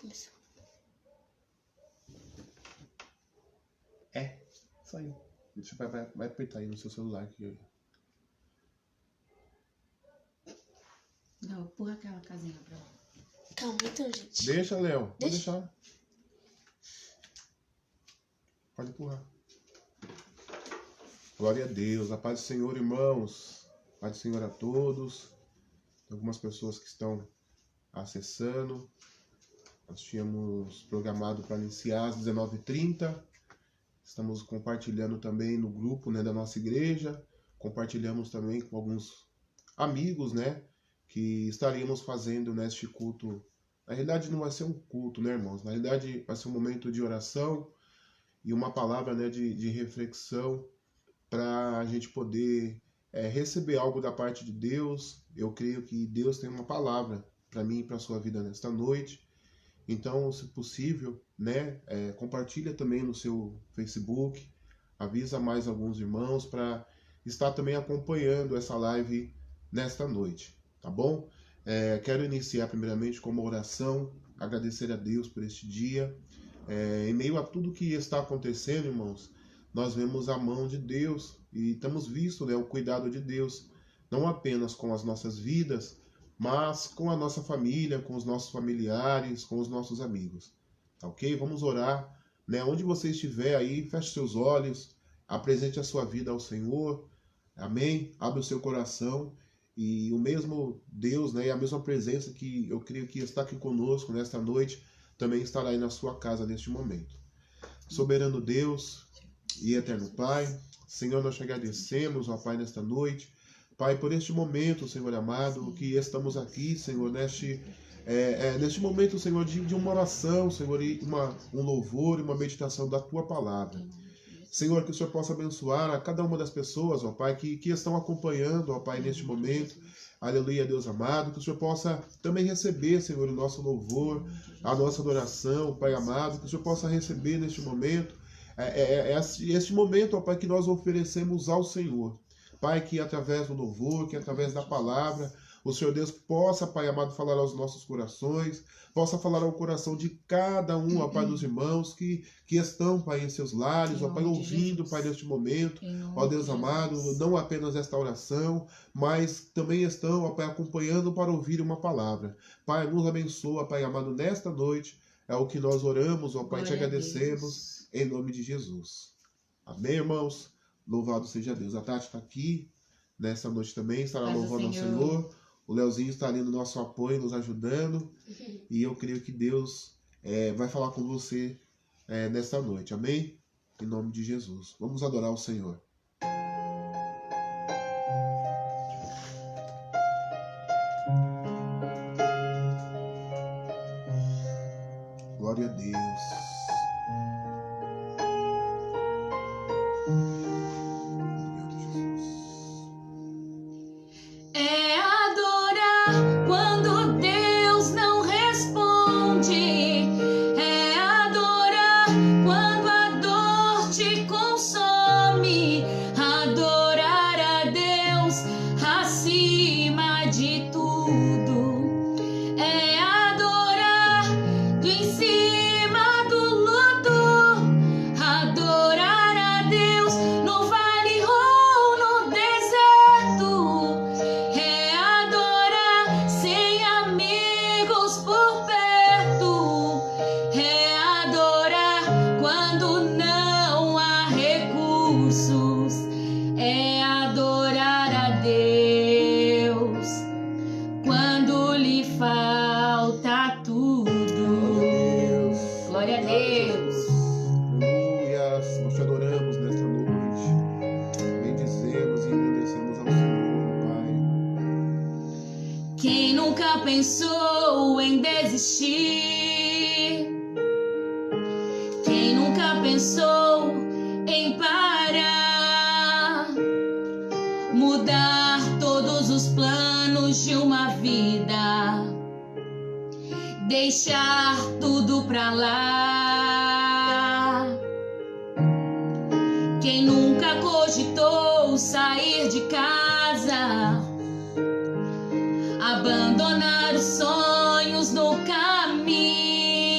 Começou. Saiu. Deixa eu vai apertar aí no seu celular aqui. Não, empurra aquela casinha pra lá. Calma, então, gente. Deixa, Léo. Pode Deixa. deixar. Pode empurrar. Glória a Deus. A paz do Senhor, irmãos. A paz do Senhor a todos. Tem algumas pessoas que estão acessando. Nós tínhamos programado para iniciar às 19h30. Estamos compartilhando também no grupo, né, da nossa igreja. Compartilhamos também com alguns amigos, né, que estaríamos fazendo neste culto. Na realidade não vai ser um culto, né, irmãos? Na realidade vai ser um momento de oração e uma palavra, né, de reflexão para a gente poder receber algo da parte de Deus. Eu creio que Deus tem uma palavra para mim e para a sua vida nesta noite. Então, se possível, né, compartilha também no seu Facebook, avisa mais alguns irmãos para estar também acompanhando essa live nesta noite, tá bom? Quero iniciar primeiramente com uma oração, agradecer a Deus por este dia. Em meio a tudo que está acontecendo, irmãos, nós vemos a mão de Deus e temos visto, né, o cuidado de Deus, não apenas com as nossas vidas, mas com a nossa família, com os nossos familiares, com os nossos amigos. Tá ok? Vamos orar, né? Onde você estiver aí, feche seus olhos, apresente a sua vida ao Senhor. Amém? Abre o seu coração e o mesmo Deus, né, e a mesma presença que eu creio que está aqui conosco nesta noite, também estará aí na sua casa neste momento. Soberano Deus e eterno Pai, Senhor, nós te agradecemos, ó Pai, nesta noite. Pai, por este momento, Senhor amado, que estamos aqui, Senhor, neste momento, Senhor, de uma oração, Senhor, e um louvor e uma meditação da Tua Palavra. Senhor, que o Senhor possa abençoar a cada uma das pessoas, ó Pai, que estão acompanhando, ó Pai, neste momento. Aleluia, Deus amado, que o Senhor possa também receber, Senhor, o nosso louvor, a nossa adoração, Pai amado, que o Senhor possa receber neste momento, este momento, ó Pai, que nós oferecemos ao Senhor. Pai, que através do louvor, que através da palavra, o Senhor Deus possa, Pai amado, falar aos nossos corações, possa falar ao coração de cada um, ó Pai, dos irmãos que estão, Pai, em seus lares, ó Pai, ouvindo, Pai, neste momento, ó Deus amado, não apenas esta oração, mas também estão, ó Pai, acompanhando para ouvir uma palavra. Pai, nos abençoa, Pai amado, nesta noite, é o que nós oramos, ó Pai, te agradecemos, em nome de Jesus. Amém, irmãos? Louvado seja Deus. A Tati está aqui nessa noite também, estará louvando ao Senhor. O Leozinho está ali no nosso apoio, nos ajudando. E eu creio que Deus vai falar com você nesta noite. Amém? Em nome de Jesus. Vamos adorar o Senhor. Glória a Deus. Pensou em desistir? Quem nunca pensou em parar? Mudar todos os planos de uma vida, deixar tudo pra lá. Quem nunca cogitou sair de casa, abandonar os sonhos no caminho?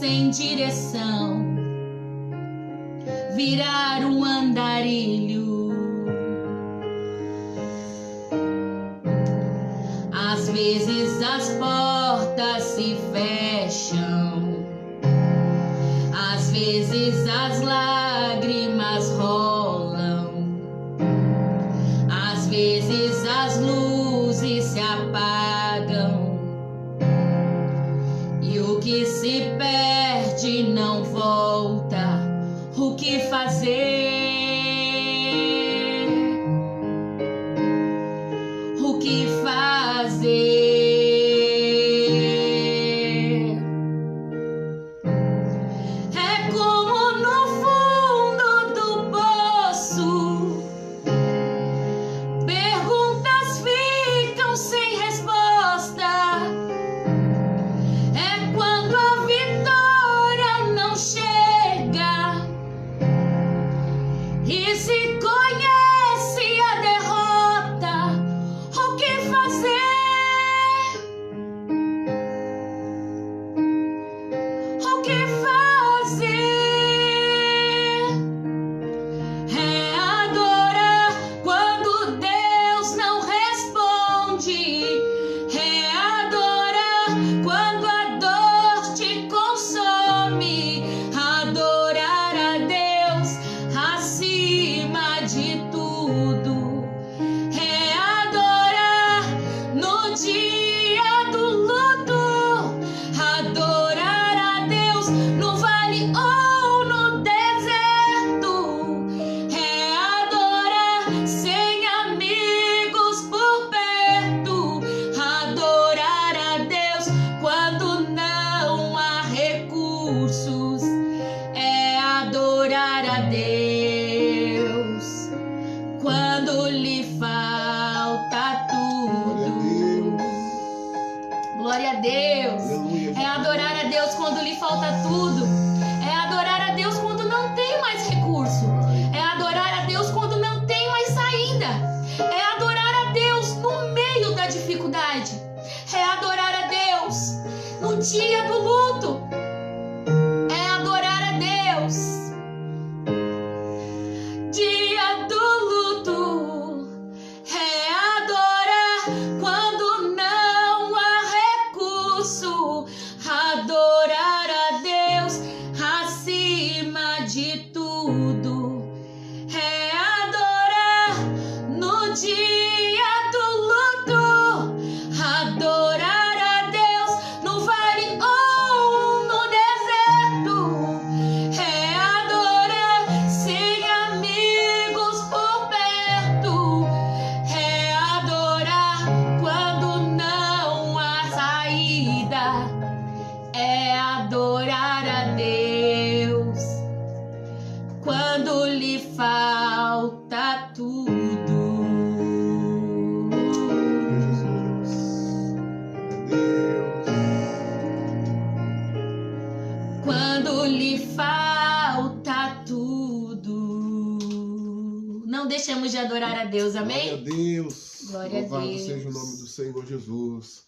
sem direção, virar um andarilho. Às vezes as portas se fecham, às vezes as lágrimas rolam, às vezes as luzes se apagam, e o que se perde não volta. O que fazer? O que fazer? É como no fundo do poço, perguntas ficam sem resposta. É quando a vitória não chega e se conhece a derrota. O que fazer? O que fazer? É adorar quando Deus não responde. É adorar quando a dor te consome. Adorar a Deus acima de tudo. É adorar no dia do luto. Adorar a Deus no vale ou no deserto. É adorar sem amigos por perto. Adorar a Deus quando não há recursos. É adorar a Deus quando lhe falta tudo. Glória a Deus. Aleluia. É adorar a Deus quando lhe falta tudo. É adorar a Deus quando não tem mais recurso. É adorar a Deus quando não tem mais saída. É adorar a Deus no meio da dificuldade. É adorar a Deus no dia do luto. É adorar a Deus dia do luto. É adorar quando não há recurso. Adorar a Deus acima de tudo. É adorar no dia do luto. Adorar a Deus no vale ou no deserto. É adorar sem amigos por perto. É adorar quando não há saída. É adorar a Deus quando lhe falta tudo. Quando lhe falta tudo. Não deixemos de adorar a Deus, Glória a amém? Deus. Glória a Louvado Deus. seja o nome do Senhor Jesus.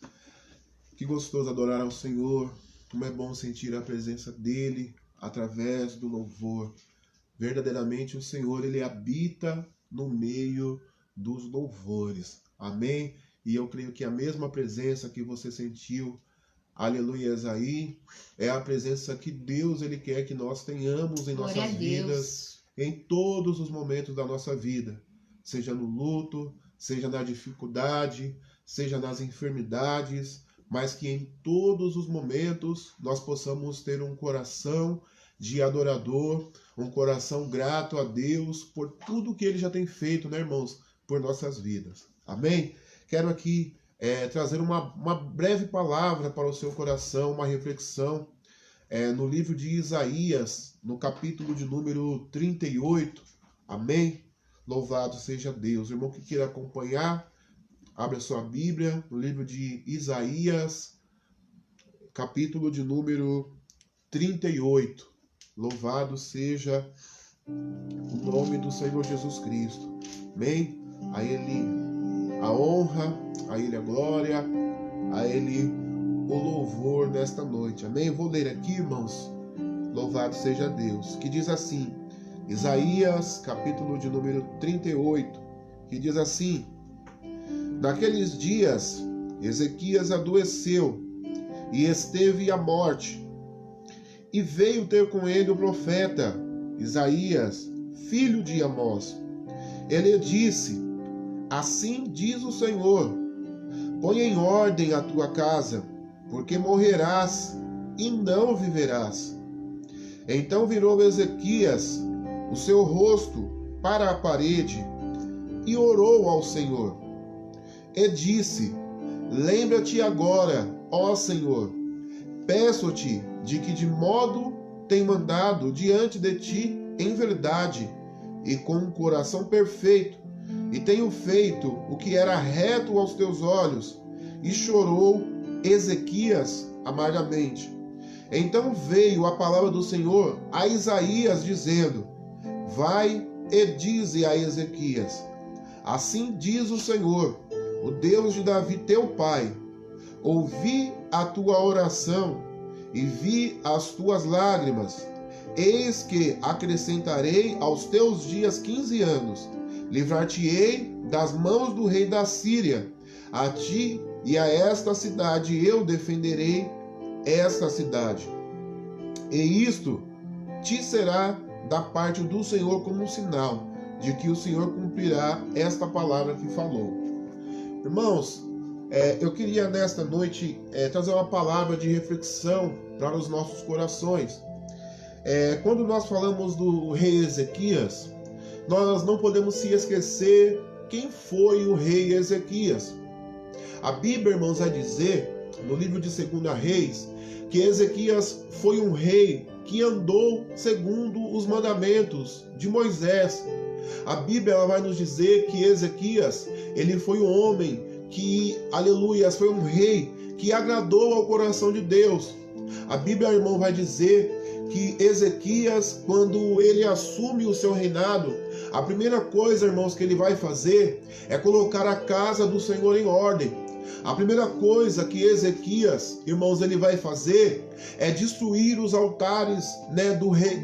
Que gostoso adorar ao Senhor. Como é bom sentir a presença dEle através do louvor. Verdadeiramente o Senhor, Ele habita no meio dos louvores. Amém? E eu creio que a mesma presença que você sentiu, aleluias aí, é a presença que Deus, Ele quer que nós tenhamos em Glória a nossas Deus. vidas, em todos os momentos da nossa vida. Seja no luto, seja na dificuldade, seja nas enfermidades, mas que em todos os momentos nós possamos ter um coração de adorador, um coração grato a Deus por tudo que Ele já tem feito, né, irmãos, por nossas vidas. Amém? Quero aqui trazer uma breve palavra para o seu coração, uma reflexão no livro de Isaías, no capítulo de número 38. Amém? Louvado seja Deus. O irmão que queira acompanhar, abre a sua Bíblia no livro de Isaías, capítulo de número 38. Louvado seja o nome do Senhor Jesus Cristo. Amém? A Ele a honra, a Ele a glória, a Ele o louvor nesta noite. Amém? Vou ler aqui, irmãos. Louvado seja Deus. Que diz assim, Isaías, capítulo de número 38, que diz assim: naqueles dias, Ezequias adoeceu e esteve à morte, e veio ter com ele o profeta Isaías, filho de Amós. Ele disse: assim diz o Senhor, põe em ordem a tua casa, porque morrerás e não viverás. Então virou Ezequias o seu rosto para a parede e orou ao Senhor. E disse: lembra-te agora, ó Senhor, peço-te de que de modo tem mandado diante de ti em verdade e com um coração perfeito, e tenho feito o que era reto aos teus olhos. E chorou Ezequias amargamente. Então veio a palavra do Senhor a Isaías, dizendo: vai e dize a Ezequias: assim diz o Senhor, o Deus de Davi teu pai, ouvi a tua oração e vi as tuas lágrimas. Eis que acrescentarei aos teus dias 15 anos, livrar-te-ei das mãos do rei da Síria. A ti e a esta cidade eu defenderei esta cidade. E isto te será da parte do Senhor como um sinal de que o Senhor cumprirá esta palavra que falou. Irmãos, eu queria nesta noite trazer uma palavra de reflexão para os nossos corações. Quando nós falamos do rei Ezequias, nós não podemos se esquecer quem foi o rei Ezequias. A Bíblia, irmãos, vai dizer, no livro de 2 Reis, que Ezequias foi um rei que andou segundo os mandamentos de Moisés. A Bíblia ela vai nos dizer que Ezequias, ele foi um homem que, aleluia, foi um rei que agradou ao coração de Deus. A Bíblia, irmão, vai dizer que Ezequias, quando ele assume o seu reinado, a primeira coisa, irmãos, que ele vai fazer é colocar a casa do Senhor em ordem. A primeira coisa que Ezequias, irmãos, ele vai fazer é destruir os altares, né, do rei,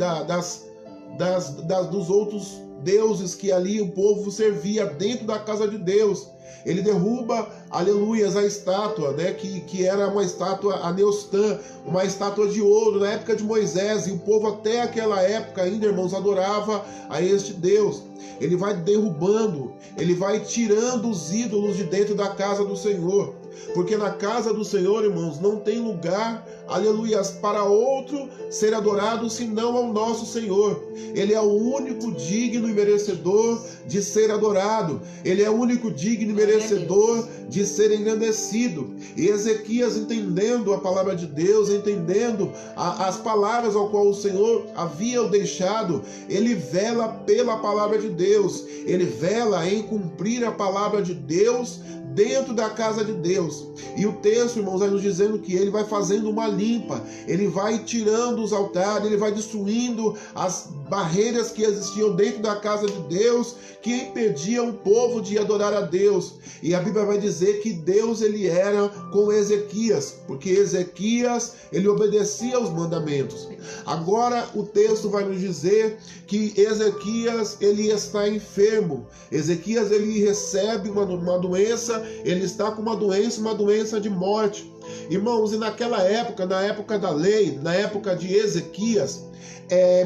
dos outros deuses que ali o povo servia dentro da casa de Deus. Ele derruba, aleluias, a estátua, né, que era uma estátua a Neostã, uma estátua de ouro na época de Moisés, e o povo até aquela época ainda, irmãos, adorava a este Deus. Ele vai derrubando, ele vai tirando os ídolos de dentro da casa do Senhor, porque na casa do Senhor, irmãos, não tem lugar, aleluias, para outro ser adorado senão ao nosso Senhor. Ele é o único digno e merecedor de ser adorado. Ele é o único digno e merecedor de ser engrandecido. E Ezequias, entendendo a palavra de Deus, entendendo as palavras ao qual o Senhor havia o deixado, ele vela pela palavra de Deus. Ele vela em cumprir a palavra de Deus dentro da casa de Deus. E o texto, irmãos, vai nos dizendo que ele vai fazendo uma limpa, ele vai tirando os altares, ele vai destruindo as barreiras que existiam dentro da casa de Deus, que impediam o povo de adorar a Deus. E a Bíblia vai dizer que Deus, ele era com Ezequias, porque Ezequias, ele obedecia aos mandamentos. Agora o texto vai nos dizer que Ezequias, ele está enfermo. Ezequias, ele recebe uma doença, ele está com uma doença de morte. Irmãos, e naquela época, na época da lei, na época de Ezequias,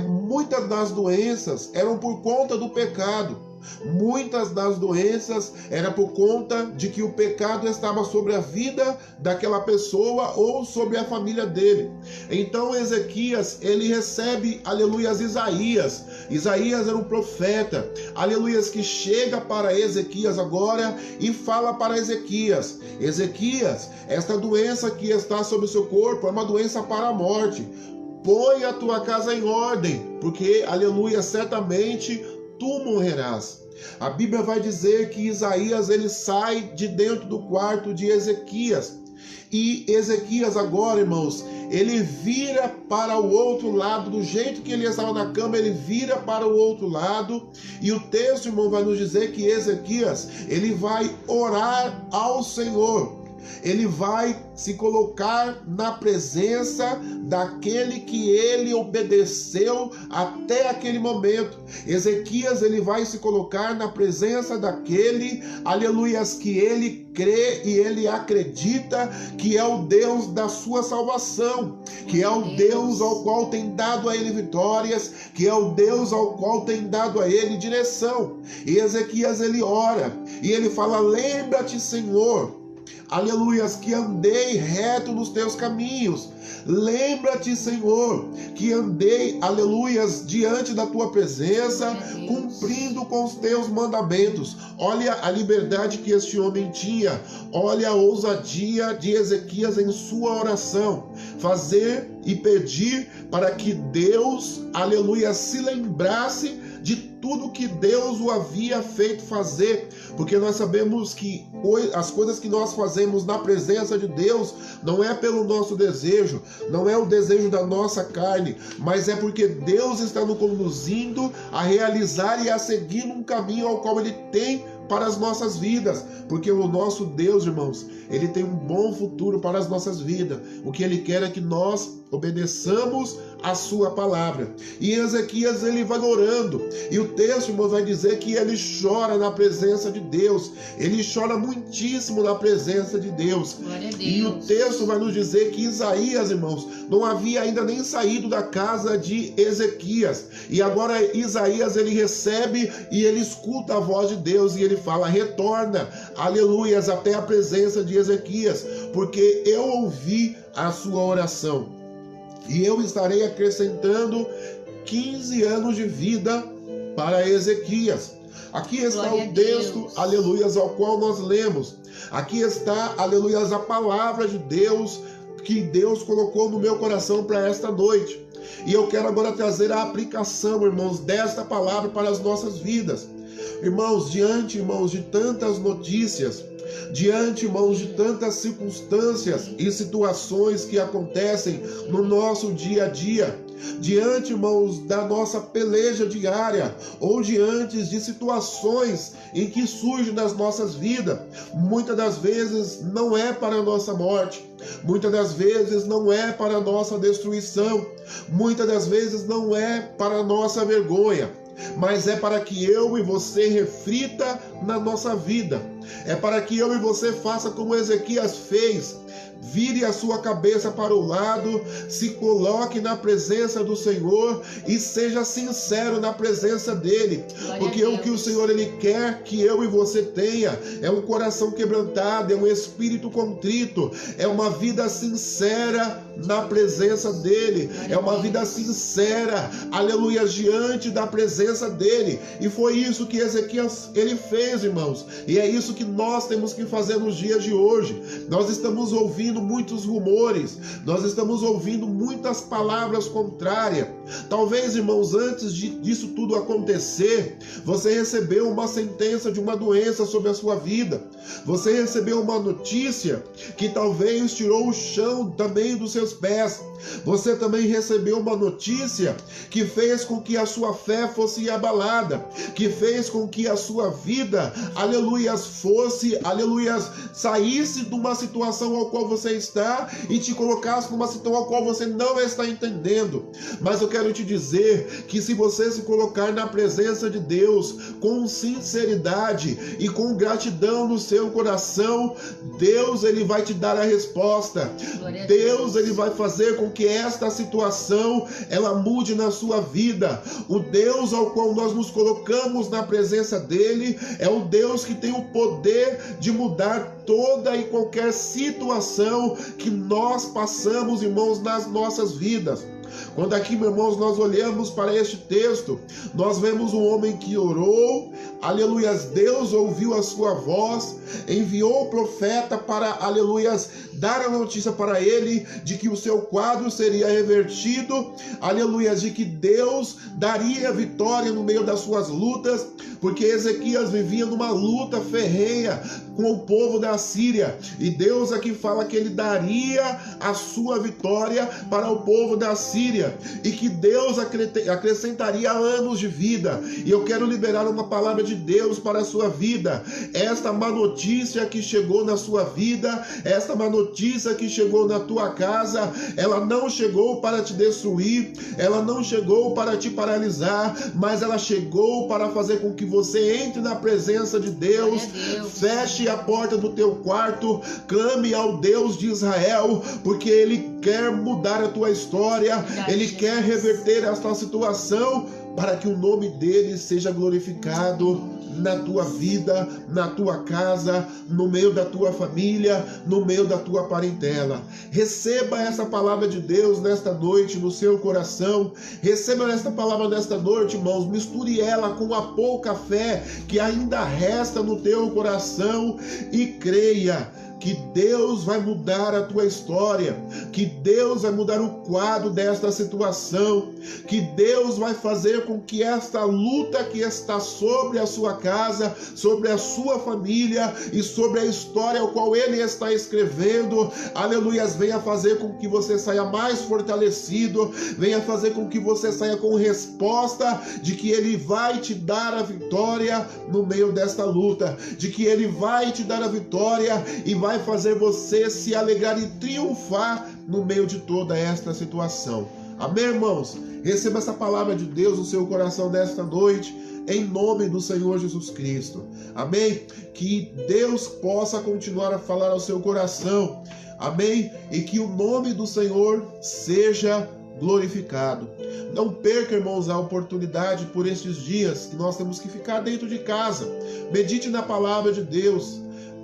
muitas das doenças eram por conta do pecado. Muitas das doenças eram por conta de que o pecado estava sobre a vida daquela pessoa ou sobre a família dele. Então Ezequias, ele recebe, aleluias, Isaías. Isaías era um profeta, aleluias, que chega para Ezequias agora e fala para Ezequias: Ezequias, esta doença que está sobre o seu corpo é uma doença para a morte. Põe a tua casa em ordem, porque, aleluia, certamente tu morrerás. A Bíblia vai dizer que Isaías, ele sai de dentro do quarto de Ezequias. E Ezequias agora, irmãos, ele vira para o outro lado, do jeito que ele estava na cama, ele vira para o outro lado. E o texto, irmão, vai nos dizer que Ezequias, ele vai orar ao Senhor. ele vai se colocar na presença daquele que ele obedeceu até aquele momento. Ezequias, ele vai se colocar na presença daquele, aleluias, que ele crê e ele acredita que é o Deus da sua salvação, que é o Deus ao qual tem dado a ele vitórias, que é o Deus ao qual tem dado a ele direção. E Ezequias, ele ora e ele fala: lembra-te, Senhor, aleluias, que andei reto nos teus caminhos. Lembra-te, Senhor, que andei, aleluias, diante da tua presença, cumprindo com os teus mandamentos. Olha a liberdade que este homem tinha. Olha a ousadia de Ezequias em sua oração. Fazer e pedir para que Deus, aleluia, se lembrasse de tudo que Deus o havia feito fazer, porque nós sabemos que as coisas que nós fazemos na presença de Deus não é pelo nosso desejo, não é o desejo da nossa carne, mas é porque Deus está nos conduzindo a realizar e a seguir um caminho ao qual Ele tem para as nossas vidas, porque o nosso Deus, irmãos, Ele tem um bom futuro para as nossas vidas. O que Ele quer é que nós obedeçamos a sua palavra. E Ezequias, ele vai orando, e o texto, irmãos, vai dizer que ele chora na presença de Deus. Ele chora muitíssimo na presença de Deus. Glória a Deus. E o texto vai nos dizer que Isaías, irmãos, não havia ainda nem saído da casa de Ezequias. E agora Isaías, ele recebe e ele escuta a voz de Deus e ele fala: retorna, aleluias, até a presença de Ezequias, porque eu ouvi a sua oração. E eu estarei acrescentando 15 anos de vida para Ezequias. Aqui está Glória o texto, Deus, aleluias, ao qual nós lemos. Aqui está, aleluias, a palavra de Deus que Deus colocou no meu coração para esta noite. E eu quero agora trazer a aplicação, irmãos, desta palavra para as nossas vidas. Irmãos, diante, irmãos, de tantas notícias, diante, irmãos, de tantas circunstâncias e situações que acontecem no nosso dia a dia, diante, irmãos, da nossa peleja diária, ou diante de situações em que surgem nas nossas vidas, muitas das vezes não é para a nossa morte, muitas das vezes não é para a nossa destruição, muitas das vezes não é para a nossa vergonha, mas é para que eu e você reflita na nossa vida. É para que eu e você faça como Ezequias fez. Vire a sua cabeça para o lado, se coloque na presença do Senhor e seja sincero na presença dele. Porque o que o Senhor ele quer que eu e você tenha é um coração quebrantado, é um espírito contrito, é uma vida sincera na presença dele, é uma vida sincera, aleluia, diante da presença dele. E foi isso que Ezequias ele fez, irmãos, e é isso que nós temos que fazer nos dias de hoje. Nós estamos ouvindo muitos rumores, nós estamos ouvindo muitas palavras contrárias. Talvez, irmãos, antes disso tudo acontecer, você recebeu uma sentença de uma doença sobre a sua vida, você recebeu uma notícia que talvez tirou o chão também dos seus pés, você também recebeu uma notícia que fez com que a sua fé fosse abalada, que fez com que a sua vida, aleluias, fosse, aleluias, saísse de uma situação ao qual você está e te colocasse numa situação ao qual você não está entendendo. Mas eu quero te dizer que se você se colocar na presença de Deus com sinceridade e com gratidão no seu coração, Deus ele vai te dar a resposta. Deus ele vai fazer com que esta situação ela mude na sua vida. O Deus ao qual nós nos colocamos na presença dele é o Deus que tem o poder de mudar toda e qualquer situação que nós passamos, irmãos, nas nossas vidas. Quando aqui, meus irmãos, nós olhamos para este texto, nós vemos um homem que orou, aleluias, Deus ouviu a sua voz, enviou o profeta para, aleluias, dar a notícia para ele de que o seu quadro seria revertido, aleluias, de que Deus daria vitória no meio das suas lutas, porque Ezequias vivia numa luta ferrenha com o povo da Síria. E Deus aqui fala que ele daria a sua vitória para o povo da Síria e que Deus acrescentaria anos de vida. E eu quero liberar uma palavra de Deus para a sua vida. Esta má notícia que chegou na sua vida, esta má notícia que chegou na tua casa, ela não chegou para te destruir, ela não chegou para te paralisar, mas ela chegou para fazer com que você entre na presença de Deus. Feche a porta do teu quarto, clame ao Deus de Israel, porque Ele quer mudar a tua história, Ele quer reverter esta situação para que o nome dele seja glorificado na tua vida, na tua casa, no meio da tua família, no meio da tua parentela. Receba essa palavra de Deus nesta noite no seu coração. Receba esta palavra nesta noite, irmãos. Misture ela com a pouca fé que ainda resta no teu coração e creia que Deus vai mudar a tua história, que Deus vai mudar o quadro desta situação, que Deus vai fazer com que esta luta que está sobre a sua casa, sobre a sua família e sobre a história ao qual Ele está escrevendo, aleluias, venha fazer com que você saia mais fortalecido, venha fazer com que você saia com resposta de que Ele vai te dar a vitória no meio desta luta, de que Ele vai te dar a vitória e vai fazer você se alegrar e triunfar no meio de toda esta situação. Amém, irmãos? Receba essa palavra de Deus no seu coração nesta noite, em nome do Senhor Jesus Cristo. Amém? Que Deus possa continuar a falar ao seu coração. Amém? E que o nome do Senhor seja glorificado. Não perca, irmãos, a oportunidade por estes dias que nós temos que ficar dentro de casa. Medite na palavra de Deus.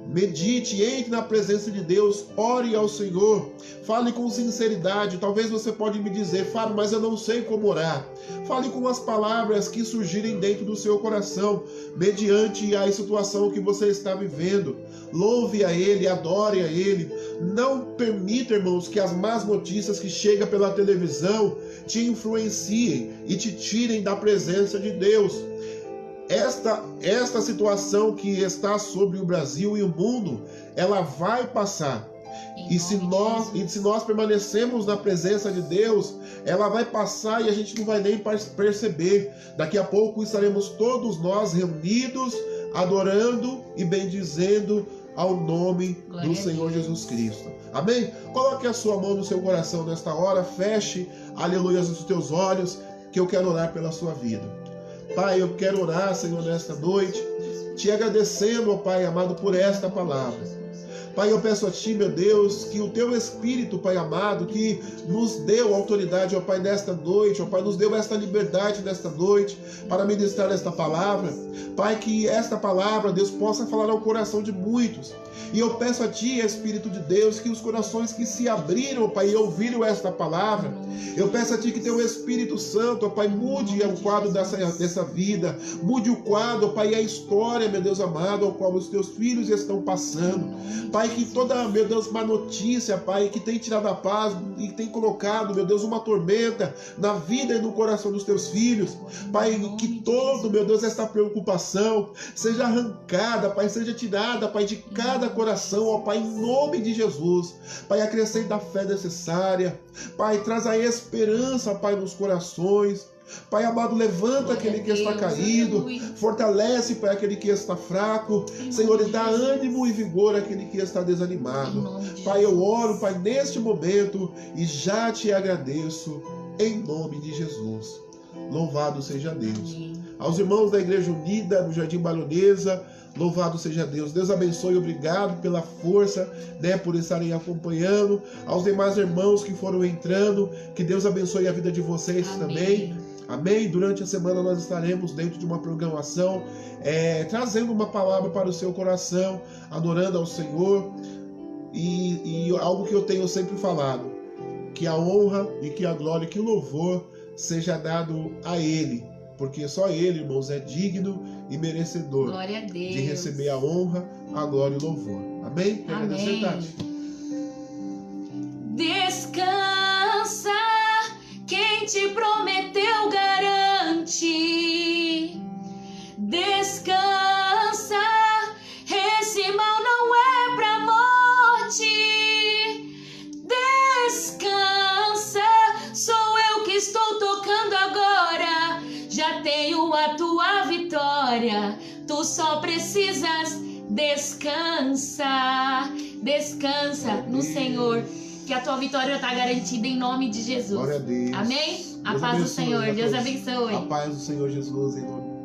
Medite, entre na presença de Deus, ore ao Senhor, fale com sinceridade. Talvez você pode me dizer, Fábio, mas eu não sei como orar. Fale com as palavras que surgirem dentro do seu coração, mediante a situação que você está vivendo. Louve a Ele, adore a Ele. Não permita, irmãos, que as más notícias que chegam pela televisão te influenciem e te tirem da presença de Deus. Esta situação que está sobre o Brasil e o mundo, ela vai passar. E se nós permanecemos na presença de Deus, ela vai passar e a gente não vai nem perceber. Daqui a pouco estaremos todos nós reunidos, adorando e bendizendo ao nome do Senhor Jesus Cristo. Amém? Coloque a sua mão no seu coração nesta hora, feche, aleluia, os teus olhos, que eu quero orar pela sua vida. Pai, eu quero orar, Senhor, nesta noite, te agradecendo, ó Pai amado, por esta palavra. Pai, eu peço a Ti, meu Deus, que o Teu Espírito, Pai amado, que nos deu autoridade, ó Pai, nesta noite, ó Pai, nos deu esta liberdade nesta noite para ministrar esta palavra. Pai, que esta palavra, Deus, possa falar ao coração de muitos. E eu peço a Ti, Espírito de Deus, que os corações que se abriram, Pai, e ouviram esta palavra, eu peço a Ti que Teu Espírito Santo, ó Pai, mude o quadro dessa vida, mude o quadro, ó Pai, e a história, meu Deus amado, ao qual os Teus filhos estão passando. Pai, que toda, meu Deus, má notícia, Pai, que tem tirado a paz e tem colocado, meu Deus, uma tormenta na vida e no coração dos Teus filhos. Pai, que todo, meu Deus, esta preocupação seja arrancada, Pai, seja tirada, Pai, de cada coração, ó Pai, em nome de Jesus. Pai, acrescenta a fé necessária. Pai, traz a esperança, Pai, nos corações. Pai amado, levanta aquele que está caído, fortalece, Pai, aquele que está fraco, Senhor, e dá ânimo e vigor àquele que está desanimado. Pai, eu oro, Pai, neste momento e já te agradeço, em nome de Jesus. Louvado seja Deus. Aos irmãos da Igreja Unida, no Jardim Baronesa, louvado seja Deus. Deus abençoe, obrigado pela força, por estarem acompanhando. Aos demais irmãos que foram entrando, que Deus abençoe a vida de vocês também. Amém? Durante a semana nós estaremos dentro de uma programação, trazendo uma palavra para o seu coração, adorando ao Senhor. E algo que eu tenho sempre falado, que a honra e que a glória e que o louvor seja dado a Ele. Porque só Ele, irmãos, é digno e merecedor de receber a honra, a glória e o louvor. Amém? Amém. Descansa, quem te prometeu garante. Descansa, esse mal não Descansa. Descansa no Senhor. Que a tua vitória está garantida em nome de Jesus. Glória a Deus. Amém? A Deus paz do abençoe Senhor. a Deus todos. abençoe. A paz do Senhor Jesus em nome